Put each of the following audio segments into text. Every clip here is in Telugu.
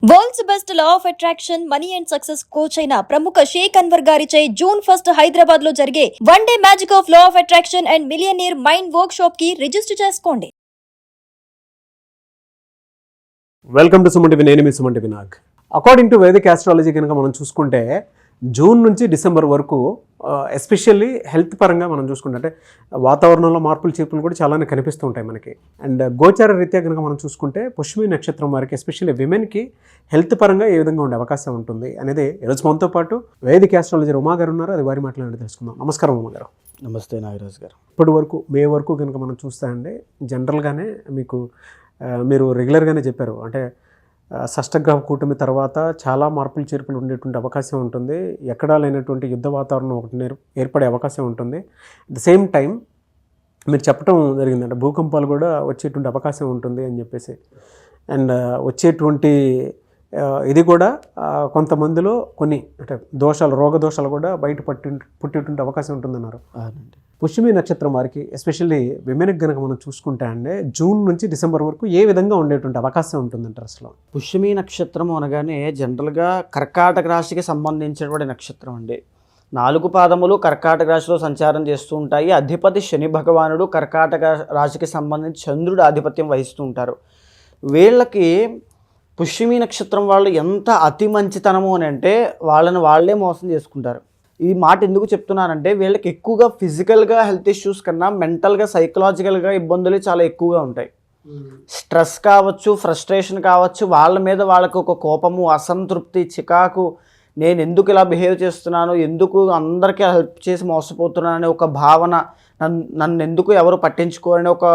World's best law of attraction money and success coach అయిన ప్రముఖ షేక్ అన్వర్ గారిచే జూన్ 1 హైదరాబాద్ లో జరిగే one day magic of law of attraction and millionaire mind workshop కి రిజిస్టర్ చేసుకోండి. Welcome to Suman TV. నేను మీ Suman TV Nag. According to Vedic astrology కనుక మనం చూసుకుంటే జూన్ నుంచి డిసెంబర్ వరకు ఎస్పెషల్లీ హెల్త్ పరంగా మనం చూసుకుంటే అంటే వాతావరణంలో మార్పులు చేర్పులు కూడా చాలానే కనిపిస్తూ ఉంటాయి మనకి. అండ్ గోచార రీత్యా కనుక మనం చూసుకుంటే పుష్యమి నక్షత్రం వారికి ఎస్పెషల్లీ విమెన్కి హెల్త్ పరంగా ఏ విధంగా ఉండే అవకాశం ఉంటుంది అనేది ఈరోజు మనతో పాటు వేదిక్ ఆస్ట్రాలజర్ ఉమా గారు ఉన్నారు. అది వారి మాట్లాడి తెలుసుకుందాం. నమస్కారం ఉమా గారు. నమస్తే నాగరాజ్ గారు. ఇప్పటి వరకు మే వరకు కనుక మనం చూస్తామంటే జనరల్గానే మీరు రెగ్యులర్గానే చెప్పారు అంటే షష్టగ్రహ కూటమి తర్వాత చాలా మార్పులు చేర్పులు ఉండేటువంటి అవకాశం ఉంటుంది. ఎక్కడా లేనటువంటి యుద్ధ వాతావరణం ఒకటి ఏర్పడే అవకాశం ఉంటుంది. అట్ ద సేమ్ టైం మీరు చెప్పడం జరిగిందంటే భూకంపాలు కూడా వచ్చేటువంటి అవకాశం ఉంటుంది అని చెప్పేసి. అండ్ వచ్చేటువంటి ఇది కూడా కొంతమందిలో కొన్ని అంటే దోషాలు రోగ దోషాలు కూడా బయట పుట్టేటువంటి అవకాశం ఉంటుందన్నారు. పుష్యమి నక్షత్రం వారికి ఎస్పెషల్లీ విమెన్కి కనుక మనం చూసుకుంటే అండి జూన్ నుంచి డిసెంబర్ వరకు ఏ విధంగా ఉండేటువంటి అవకాశం ఉంటుందంటారు అసలు? పుష్యమి నక్షత్రం అనగానే జనరల్గా కర్కాటక రాశికి సంబంధించినటువంటి నక్షత్రం అండి. 4 పాదములు కర్కాటక రాశిలో సంచారం చేస్తూ ఉంటాయి. అధిపతి శని భగవానుడు కర్కాటక రాశికి సంబంధించి చంద్రుడు ఆధిపత్యం వహిస్తూ ఉంటారు. వీళ్ళకి పుష్యమి నక్షత్రం వాళ్ళు ఎంత అతి మంచితనము అని అంటే వాళ్ళని వాళ్ళే మోసం చేసుకుంటారు. ఈ మాట ఎందుకు చెప్తున్నానంటే వీళ్ళకి ఎక్కువగా ఫిజికల్గా హెల్త్ ఇష్యూస్ కన్నా మెంటల్గా సైకలాజికల్గా ఇబ్బందులు చాలా ఎక్కువగా ఉంటాయి. స్ట్రెస్ కావచ్చు, ఫ్రస్ట్రేషన్ కావచ్చు, వాళ్ళ మీద వాళ్ళకు ఒక కోపము, అసంతృప్తి, చికాకు, నేను ఎందుకు ఇలా బిహేవ్ చేస్తున్నాను, ఎందుకు అందరికీ హెల్ప్ చేసి మోసపోతున్నాను అనే ఒక భావన, నన్ను ఎందుకు ఎవరు పట్టించుకోరనే ఒక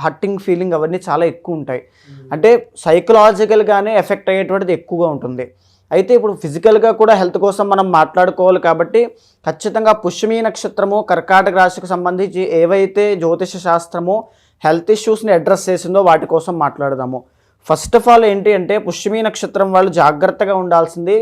హర్టింగ్ ఫీలింగ్ అవన్నీ చాలా ఎక్కువ ఉంటాయి. అంటే సైకలాజికల్గానే ఎఫెక్ట్ అయ్యేటువంటిది ఎక్కువగా ఉంటుంది. అయితే ఇప్పుడు ఫిజికల్గా కూడా హెల్త్ కోసం మనం మాట్లాడుకోవాలి కాబట్టి ఖచ్చితంగా పుష్యమి నక్షత్రము కర్కాటక రాశికి సంబంధించి ఏవైతే జ్యోతిష శాస్త్రమో హెల్త్ ఇష్యూస్ని అడ్రస్ చేసిందో వాటి కోసం మాట్లాడదాము. ఫస్ట్ ఆఫ్ ఆల్ ఏంటి అంటే పుష్యమి నక్షత్రం వాళ్ళు జాగ్రత్తగా ఉండాల్సింది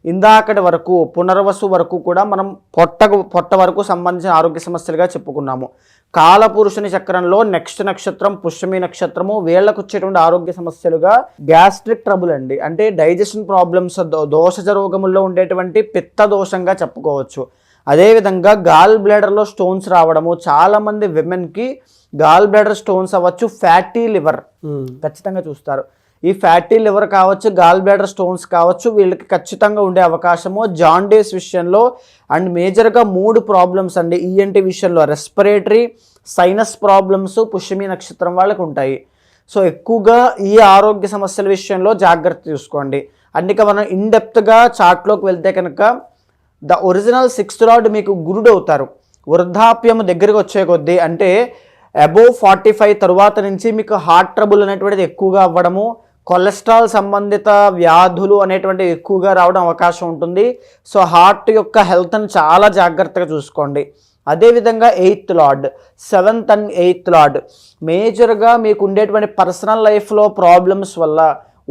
ఇందాకటి వరకు పునర్వసు వరకు కూడా మనం పొట్ట వరకు సంబంధించిన ఆరోగ్య సమస్యలుగా చెప్పుకున్నాము. కాలపురుషుని చక్రంలో నెక్స్ట్ నక్షత్రం పుష్యమి నక్షత్రము. వీళ్ళకు వచ్చేటువంటి ఆరోగ్య సమస్యలుగా గ్యాస్ట్రిక్ ట్రబుల్ అండి, అంటే డైజెషన్ ప్రాబ్లమ్స్, దోషజ రోగముల్లో ఉండేటువంటి పిత్త దోషంగా చెప్పుకోవచ్చు. అదేవిధంగా గాల్ బ్లాడర్లో స్టోన్స్ రావడము, చాలామంది విమెన్కి గాల్ బ్లాడర్ స్టోన్స్ అవ్వచ్చు, ఫ్యాటీ లివర్ ఖచ్చితంగా చూస్తారు. ఈ ఫ్యాటీ లివర్ కావచ్చు, గాల్ బ్లాడర్ స్టోన్స్ కావచ్చు, వీళ్ళకి ఖచ్చితంగా ఉండే అవకాశము. జాండీస్ విషయంలో అండ్ మేజర్గా 3 ప్రాబ్లమ్స్ అండి ఈఎన్టీ విషయంలో, రెస్పిరేటరీ, సైనస్ ప్రాబ్లమ్స్ పుష్యమి నక్షత్రం వాళ్ళకి ఉంటాయి. సో ఎక్కువగా ఈ ఆరోగ్య సమస్యల విషయంలో జాగ్రత్త చూసుకోండి. అందుకే మనం ఇన్డెప్త్గా చార్ట్లోకి వెళ్తే కనుక ద ఒరిజినల్ 6th లార్డ్ మీకు గురుడు అవుతారు. వృద్ధాప్యం దగ్గరికి వచ్చే కొద్దీ అంటే అబోవ్ 45 తరువాత నుంచి మీకు హార్ట్ ట్రబుల్ అనేటువంటిది ఎక్కువగా అవ్వడము, కొలెస్ట్రాల్ సంబంధిత వ్యాధులు అనేటువంటివి ఎక్కువగా రావడం అవకాశం ఉంటుంది. సో హార్ట్ యొక్క హెల్త్ని చాలా జాగ్రత్తగా చూసుకోండి. అదేవిధంగా 8th lord, 7th and 8th lord మేజర్గా మీకు ఉండేటువంటి పర్సనల్ లైఫ్లో ప్రాబ్లమ్స్ వల్ల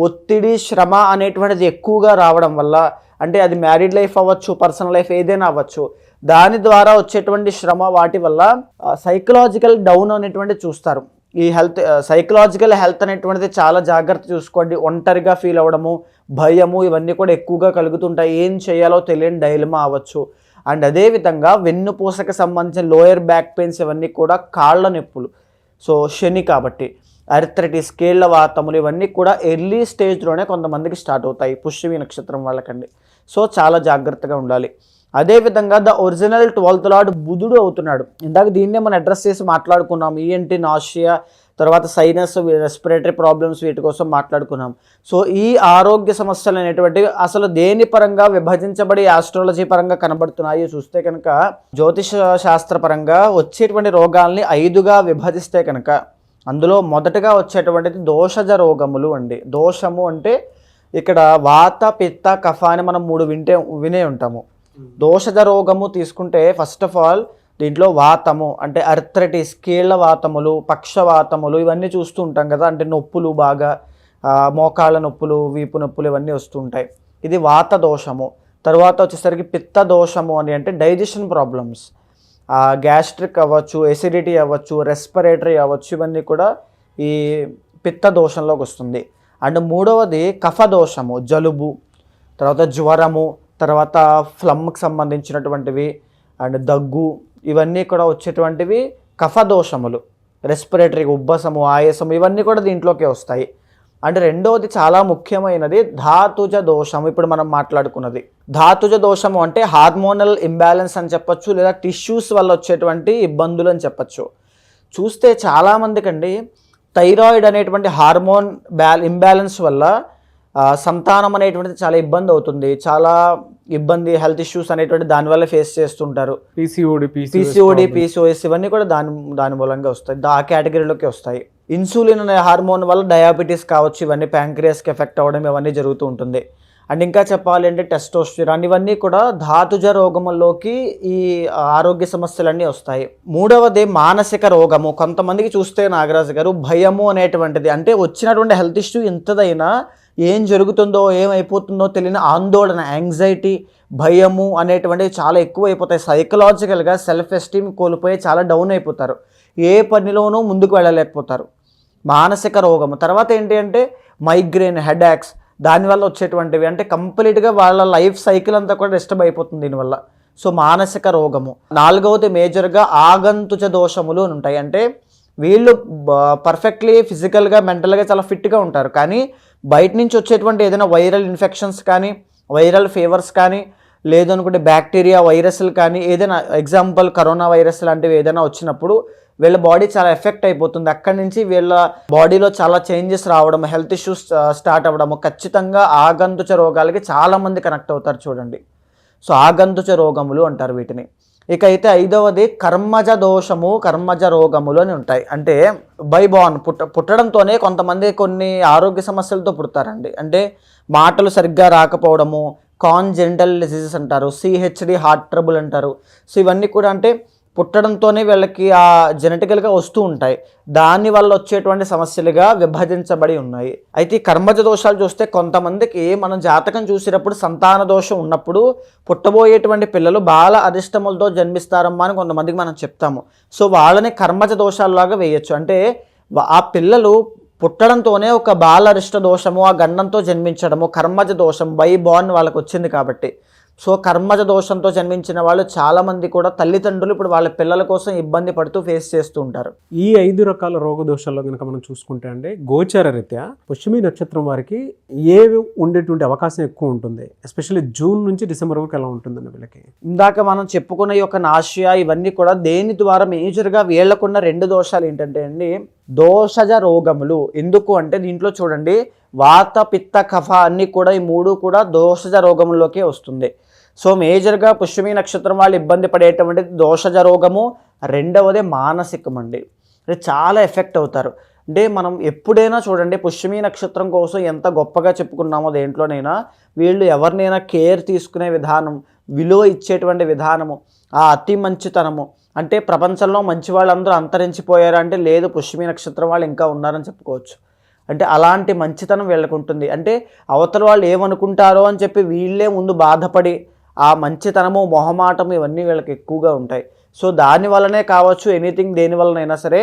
ఒత్తిడి, శ్రమ అనేటువంటిది ఎక్కువగా రావడం వల్ల, అంటే అది మ్యారీడ్ లైఫ్ అవ్వచ్చు, పర్సనల్ లైఫ్ ఏదైనా అవ్వచ్చు, దాని ద్వారా వచ్చేటువంటి శ్రమ వాటి వల్ల సైకలాజికల్ డౌన్ అనేటువంటిది చూస్తారు. ఈ సైకలాజికల్ హెల్త్ అనేటువంటిది చాలా జాగ్రత్త చూసుకోండి. ఒంటరిగా ఫీల్ అవ్వడము, భయము ఇవన్నీ కూడా ఎక్కువగా కలుగుతుంటాయి. ఏం చేయాలో తెలియని డైలమా అవ్వచ్చు. అండ్ అదేవిధంగా వెన్నుపూసకు సంబంధించిన లోయర్ బ్యాక్ పెయిన్స్ ఇవన్నీ కూడా కాళ్ళ నొప్పులు. సో శని కాబట్టి అరిథ్రైటిస్, కీళ్ల వాతములు ఇవన్నీ కూడా ఎర్లీ స్టేజ్లోనే కొంతమందికి స్టార్ట్ అవుతాయి పుష్యమి నక్షత్రం వాళ్ళకండి. సో చాలా జాగ్రత్తగా ఉండాలి. అదేవిధంగా ద ఒరిజినల్ 12th లార్డ్ బుధుడు అవుతున్నాడు. ఇందాక దీన్నే మనం అడ్రస్ చేసి మాట్లాడుకున్నాం. ఈఎన్టీ, నాషియా, తర్వాత సైనస్, రెస్పిరేటరీ ప్రాబ్లమ్స్ వీటి కోసం మాట్లాడుకున్నాం. సో ఈ ఆరోగ్య సమస్యలు అనేటువంటివి అసలు దేని పరంగా విభజించబడి ఆస్ట్రాలజీ పరంగా కనబడుతున్నాయి చూస్తే కనుక జ్యోతిష శాస్త్ర పరంగా వచ్చేటువంటి రోగాల్ని 5గా విభజిస్తే కనుక అందులో మొదటగా వచ్చేటువంటిది దోషజ రోగములు అండి. దోషము అంటే ఇక్కడ వాత, పిత్త, కఫ అని మనం 3 వినే ఉంటాము. దోషజ రోగము తీసుకుంటే ఫస్ట్ ఆఫ్ ఆల్ దీంట్లో వాతము అంటే అర్థరైటిస్, కీళ్ల వాతములు, పక్షవాతములు ఇవన్నీ చూస్తూ ఉంటాం కదా. అంటే నొప్పులు బాగా, మోకాళ్ళ నొప్పులు, వీపు నొప్పులు ఇవన్నీ వస్తూ ఉంటాయి. ఇది వాత దోషము. తర్వాత వచ్చేసరికి పిత్త దోషము అని అంటే డైజెషన్ ప్రాబ్లమ్స్, గ్యాస్ట్రిక్ అవ్వచ్చు, ఎసిడిటీ అవ్వచ్చు, రెస్పిరేటరీ అవ్వచ్చు, ఇవన్నీ కూడా ఈ పిత్త దోషంలోకి వస్తుంది. అండ్ మూడవది కఫ దోషము, జలుబు, తర్వాత జ్వరము, తర్వాత ఫ్లమ్కి సంబంధించినటువంటివి అండ్ దగ్గు, ఇవన్నీ కూడా వచ్చేటువంటివి కఫ దోషములు. రెస్పిరేటరీ ఉబ్బసము, ఆయాసము, ఇవన్నీ కూడా దీంట్లోకి వస్తాయి. అంటే రెండవది చాలా ముఖ్యమైనది ధాతుజ దోషము. ఇప్పుడు మనం మాట్లాడుకున్నది ధాతుజ దోషము అంటే హార్మోనల్ ఇంబ్యాలెన్స్ అని చెప్పచ్చు, లేదా టిష్యూస్ వల్ల వచ్చేటువంటి ఇబ్బందులు అని చెప్పచ్చు. చూస్తే చాలామందికి అండి థైరాయిడ్ అనేటువంటి హార్మోన్ ఇంబ్యాలెన్స్ వల్ల సంతానం అనేటువంటిది చాలా ఇబ్బంది అవుతుంది. చాలా ఇబ్బంది, హెల్త్ ఇష్యూస్ అనేటువంటి దానివల్ల ఫేస్ చేస్తుంటారు. పీసీఓడి, ఇవన్నీ కూడా దాని మూలంగా వస్తాయి, ఆ కేటగిరీలోకి వస్తాయి. ఇన్సులిన్ అనే హార్మోన్ వల్ల డయాబెటీస్ కావచ్చు, ఇవన్నీ ప్యాంక్రియాస్కి ఎఫెక్ట్ అవ్వడం ఇవన్నీ జరుగుతూ ఉంటుంది. అండ్ ఇంకా చెప్పాలి అంటే టెస్టోస్టిరాన్, ఇవన్నీ కూడా ధాతుజ రోగముల్లోకి ఈ ఆరోగ్య సమస్యలన్నీ వస్తాయి. మూడవది మానసిక రోగము. కొంతమందికి చూస్తే నాగరాజు గారు భయము అనేటువంటిది, అంటే వచ్చినటువంటి హెల్త్ ఇష్యూ ఎంతదైనా ఏం జరుగుతుందో ఏమైపోతుందో తెలియని ఆందోళన, యాంగ్జైటీ, భయము అనేటువంటివి చాలా ఎక్కువ అయిపోతాయి. సైకలాజికల్గా సెల్ఫ్ ఎస్టీమ్ కోల్పోయి చాలా డౌన్ అయిపోతారు, ఏ పనిలోనూ ముందుకు వెళ్ళలేకపోతారు. మానసిక రోగము. తర్వాత ఏంటి అంటే మైగ్రేన్, హెడేక్స్, దానివల్ల వచ్చేటువంటివి, అంటే కంప్లీట్గా వాళ్ళ లైఫ్ సైకిల్ అంతా కూడా డిస్టర్బ్ అయిపోతుంది దీనివల్ల. సో మానసిక రోగము. నాలుగవది మేజర్గా ఆగంతుజ దోషములు అని ఉంటాయి. అంటే వీళ్ళు పర్ఫెక్ట్లీ ఫిజికల్గా మెంటల్గా చాలా ఫిట్గా ఉంటారు, కానీ బయట నుంచి వచ్చేటువంటి ఏదైనా వైరల్ ఇన్ఫెక్షన్స్ కానీ, వైరల్ ఫీవర్స్ కానీ, లేదనుకుంటే బ్యాక్టీరియా, వైరస్లు కానీ, ఏదైనా ఎగ్జాంపుల్ కరోనా వైరస్ లాంటివి ఏదైనా వచ్చినప్పుడు వీళ్ళ బాడీ చాలా ఎఫెక్ట్ అయిపోతుంది. అక్కడి నుంచి వీళ్ళ బాడీలో చాలా చేంజెస్ రావడం, హెల్త్ ఇష్యూస్ స్టార్ట్ అవ్వడము. ఖచ్చితంగా ఆగంతుచ రోగాలకి చాలామంది కనెక్ట్ అవుతారు చూడండి. సో ఆగంతుచ రోగములు అంటారు వీటిని. ఇక అయితే ఐదవది కర్మజ దోషము, కర్మజ రోగములు అని ఉంటాయి. అంటే బైబాన్ పుట్టడంతోనే కొంతమంది కొన్ని ఆరోగ్య సమస్యలతో పుడతారండి. అంటే మాటలు సరిగ్గా రాకపోవడము, కాన్జెనిటల్ డిసీజెస్ అంటారు, సిహెచ్డి హార్ట్ ట్రబుల్ అంటారు. సో ఇవన్నీ కూడా అంటే పుట్టడంతోనే వీళ్ళకి ఆ జెనెటికల్గా వస్తూ ఉంటాయి, దానివల్ల వచ్చేటువంటి సమస్యలుగా విభజించబడి ఉన్నాయి. అయితే ఈ కర్మజ దోషాలు చూస్తే కొంతమందికి మనం జాతకం చూసేటప్పుడు సంతాన దోషం ఉన్నప్పుడు పుట్టబోయేటువంటి పిల్లలు బాల అరిష్టములతో జన్మిస్తారమ్మా అని కొంతమందికి మనం చెప్తాము. సో వాళ్ళని కర్మజ దోషాలలాగా వేయచ్చు. అంటే ఆ పిల్లలు పుట్టడంతోనే ఒక బాల అరిష్ట దోషము, ఆ గండంతో జన్మించడము, కర్మజ దోషం బై బార్న్ వాళ్ళకి వచ్చింది కాబట్టి. సో కర్మజ దోషంతో జన్మించిన వాళ్ళు చాలామంది కూడా తల్లిదండ్రులు ఇప్పుడు వాళ్ళ పిల్లల కోసం ఇబ్బంది పడుతూ ఫేస్ చేస్తూ ఉంటారు. ఈ 5 రకాల రోగ దోషాల్లో కనుక మనం చూసుకుంటే అండి, గోచార రీత్యా పుష్యమి నక్షత్రం వారికి ఏవి ఉండేటువంటి అవకాశం ఎక్కువ ఉంటుంది? ఎస్పెషల్లీ జూన్ నుంచి డిసెంబర్ వరకు ఎలా ఉంటుందండి వీళ్ళకి? ఇందాక మనం చెప్పుకున్న ఈ యొక్క నాష్యా ఇవన్నీ కూడా దేని ద్వారా మేజర్గా వీళ్ళకున్న 2 దోషాలు ఏంటంటే అండి, దోషజ రోగములు. ఎందుకు అంటే దీంట్లో చూడండి, వాత, పిత్త, కఫ అన్నీ కూడా ఈ 3 కూడా దోషజ రోగముల్లోకే వస్తుంది. సో మేజర్గా పుష్యమి నక్షత్రం వాళ్ళు ఇబ్బంది పడేటువంటిది దోషజ రోగము. రెండవది మానసికం అండి, అంటే చాలా ఎఫెక్ట్ అవుతారు. అంటే మనం ఎప్పుడైనా చూడండి, పుష్యమి నక్షత్రం కోసం ఎంత గొప్పగా చెప్పుకున్నామో దేంట్లోనైనా, వీళ్ళు ఎవరినైనా కేర్ తీసుకునే విధానం, విలువ ఇచ్చేటువంటి విధానము, ఆ అతి మంచితనము. అంటే ప్రపంచంలో మంచి వాళ్ళందరూ అంతరించిపోయారు అంటే లేదు, పుష్యమి నక్షత్రం వాళ్ళు ఇంకా ఉన్నారని చెప్పుకోవచ్చు. అంటే అలాంటి మంచితనం వీళ్ళకు ఉంటుంది. అంటే అవతల వాళ్ళు ఏమనుకుంటారో అని చెప్పి వీళ్ళే ముందు బాధపడి ఆ మంచితనము, మొహమాటము ఇవన్నీ వీళ్ళకి ఎక్కువగా ఉంటాయి. సో దానివల్లనే కావచ్చు, ఎనీథింగ్ దేనివల్లనైనా సరే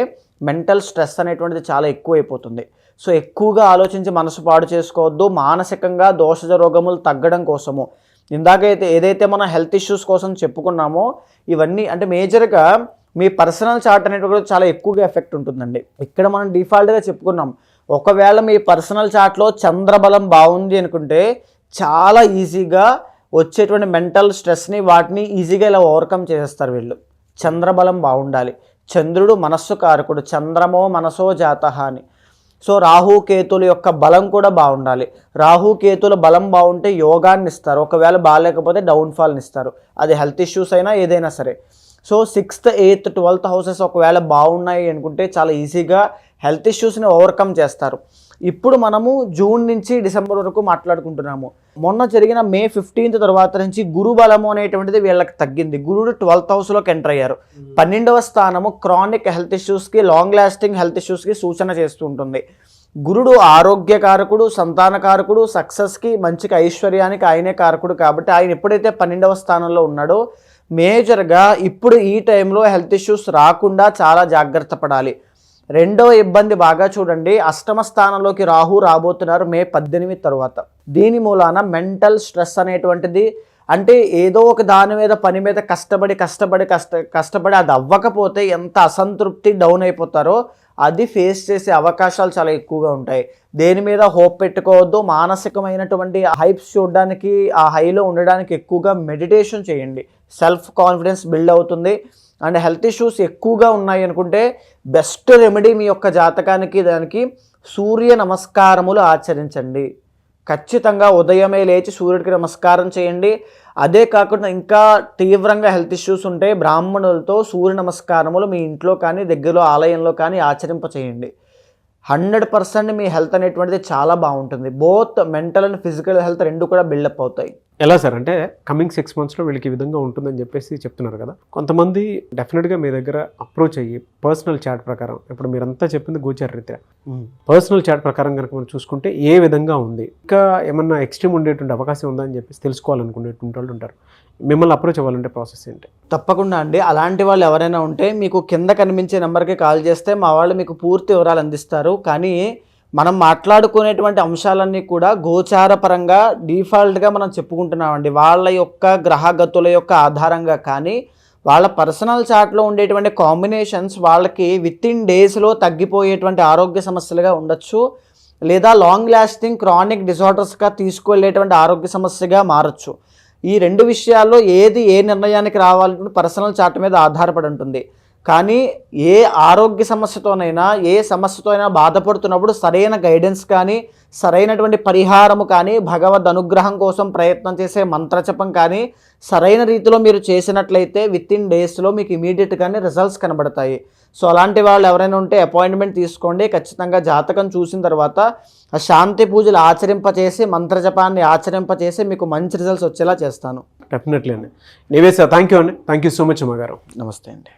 మెంటల్ స్ట్రెస్ అనేటువంటిది చాలా ఎక్కువైపోతుంది. సో ఎక్కువగా ఆలోచించి మనసు పాడు చేసుకోవద్దు. మానసికంగా దోషజ రోగములు తగ్గడం కోసము ఇందాకైతే ఏదైతే మనం హెల్త్ ఇష్యూస్ కోసం చెప్పుకున్నామో ఇవన్నీ అంటే మేజర్గా మీ పర్సనల్ చార్ట్ అనేటువంటి చాలా ఎక్కువగా ఎఫెక్ట్ ఉంటుందండి. ఇక్కడ మనం డిఫాల్ట్గా చెప్పుకున్నాం, ఒకవేళ మీ పర్సనల్ చార్ట్లో చంద్రబలం బాగుంది అనుకుంటే చాలా ఈజీగా వచ్చేటువంటి మెంటల్ స్ట్రెస్ని వాటిని ఈజీగా ఇలా ఓవర్కమ్ చేసేస్తారు వీళ్ళు. చంద్రబలం బాగుండాలి. చంద్రుడు మనస్సు కారకుడు, చంద్రమో మనసో జాతః అని. సో రాహుకేతుల యొక్క బలం కూడా బాగుండాలి. రాహుకేతుల బలం బాగుంటే యోగాన్ని ఇస్తారు, ఒకవేళ బాగాలేకపోతే డౌన్ఫాల్ని ఇస్తారు, అది హెల్త్ ఇష్యూస్ అయినా ఏదైనా సరే. So 6th, 8th, 12th houses ఒకవేళ బాగున్నాయి అనుకుంటే చాలా ఈజీగా హెల్త్ ఇష్యూస్ని ఓవర్కమ్ చేస్తారు. ఇప్పుడు మనము జూన్ నుంచి డిసెంబర్ వరకు మాట్లాడుకుంటున్నాము. మొన్న జరిగిన మే 15th తర్వాత నుంచి గురు బలము అనేటువంటిది వీళ్ళకి తగ్గింది. గురుడు 12th హౌస్లోకి ఎంటర్ అయ్యారు. 12వ స్థానము క్రానిక్ హెల్త్ ఇష్యూస్కి, లాంగ్ లాస్టింగ్ హెల్త్ ఇష్యూస్కి సూచన చేస్తూ ఉంటుంది. గురుడు ఆరోగ్యకారకుడు, సంతానకారకుడు, సక్సెస్కి, మంచికి, ఐశ్వర్యానికి ఆయనే కారకుడు. కాబట్టి ఆయన ఎప్పుడైతే 12వ స్థానంలో ఉన్నాడో మేజర్గా ఇప్పుడు ఈ టైంలో హెల్త్ ఇష్యూస్ రాకుండా చాలా జాగ్రత్త పడాలి. రెండవ ఇబ్బంది బాగా చూడండి, అష్టమ స్థానంలోకి రాహు రాబోతున్నారు మే 18 తర్వాత. దీని మూలాన మెంటల్ స్ట్రెస్ అనేటువంటిది, అంటే ఏదో ఒక దాని మీద పని మీద కష్టపడి అది అవ్వకపోతే ఎంత అసంతృప్తి డౌన్ అయిపోతారో అది ఫేస్ చేసే అవకాశాలు చాలా ఎక్కువగా ఉంటాయి. దేని మీద హోప్ పెట్టుకోవద్దు. మానసికమైనటువంటి హైప్స్ చూడడానికి, ఆ హైలో ఉండడానికి ఎక్కువగా మెడిటేషన్ చేయండి. సెల్ఫ్ కాన్ఫిడెన్స్ బిల్డ్ అవుతుంది. అండ్ హెల్త్ ఇష్యూస్ ఎక్కువగా ఉన్నాయి అనుకుంటే బెస్ట్ రెమెడీ మీ యొక్క జాతకానికి దానికి సూర్య నమస్కారములు ఆచరించండి. ఖచ్చితంగా ఉదయమే లేచి సూర్యుడికి నమస్కారం చేయండి. అదే కాకుండా ఇంకా తీవ్రంగా హెల్త్ ఇష్యూస్ ఉంటే బ్రాహ్మణులతో సూర్య నమస్కారములు మీ ఇంట్లో కానీ దగ్గరలో ఆలయంలో కానీ ఆచరింప చేయండి. 100% మీ హెల్త్ అనేటువంటిది చాలా బాగుంటుంది. Both mental and physical health రెండు కూడా బిల్డప్ అవుతాయి. ఎలా సార్ అంటే కమింగ్ 6 monthsలో వీళ్ళకి ఈ విధంగా ఉంటుందని చెప్పేసి చెప్తున్నారు కదా, కొంతమంది డెఫినెట్గా మీ దగ్గర అప్రోచ్ అయ్యి పర్సనల్ చాట్ ప్రకారం, ఇప్పుడు మీరంతా చెప్పింది గోచర రీత్యా, పర్సనల్ చాట్ ప్రకారం కనుక మనం చూసుకుంటే ఏ విధంగా ఉంది, ఇంకా ఏమన్నా ఎక్స్ట్రీమ్ ఉండేటువంటి అవకాశం ఉందా అని చెప్పేసి తెలుసుకోవాలనుకునేటువంటి వాళ్ళు ఉంటారు. మిమ్మల్ని అప్రోచ్ అవ్వాలంటే ప్రాసెస్ ఏంటి? తప్పకుండా అండి, అలాంటి వాళ్ళు ఎవరైనా ఉంటే మీకు కింద కనిపించే నెంబర్కి కాల్ చేస్తే మా వాళ్ళు మీకు పూర్తి వివరాలు అందిస్తారు. కానీ మనం మాట్లాడుకునేటువంటి అంశాలన్నీ కూడా గోచారపరంగా డిఫాల్ట్గా మనం చెప్పుకుంటున్నామండి. వాళ్ళ యొక్క గ్రహగతుల యొక్క ఆధారంగా కానీ వాళ్ళ పర్సనల్ చార్ట్లో ఉండేటువంటి కాంబినేషన్స్ వాళ్ళకి విత్ ఇన్ డేస్లో తగ్గిపోయేటువంటి ఆరోగ్య సమస్యలుగా ఉండొచ్చు, లేదా లాంగ్ లాస్టింగ్ క్రానిక్ డిజార్డర్స్గా తీసుకువెళ్ళేటువంటి ఆరోగ్య సమస్యగా మారచ్చు. ఈ రెండు విషయాల్లో ఏది ఏ నిర్ణయానికి రావాలంటే పర్సనల్ చార్ట్ మీద ఆధారపడి ఉంటుంది. కానీ ఏ ఆరోగ్య సమస్యతోనైనా ఏ సమస్యతో అయినా బాధపడుతున్నప్పుడు సరైన గైడెన్స్ కానీ సరైనటువంటి పరిహారము కానీ భగవద్ అనుగ్రహం కోసం ప్రయత్నం చేసే మంత్రజపం కానీ సరైన రీతిలో మీరు చేసినట్లయితే విత్ ఇన్ డేస్లో మీకు ఇమీడియట్గానే రిజల్ట్స్ కనబడతాయి. సో అలాంటి వాళ్ళు ఎవరైనా ఉంటే అపాయింట్మెంట్ తీసుకోండి. ఖచ్చితంగా జాతకం చూసిన తర్వాత శాంతి పూజలు ఆచరింపచేసి మంత్రజపాన్ని ఆచరింపచేసి మీకు మంచి రిజల్ట్స్ వచ్చేలా చేస్తాను. డెఫినెట్లీ అండి. నీవే సార్, థ్యాంక్ యూ అండి. థ్యాంక్ యూ సో మచ్ అమ్మగారు. నమస్తే అండి.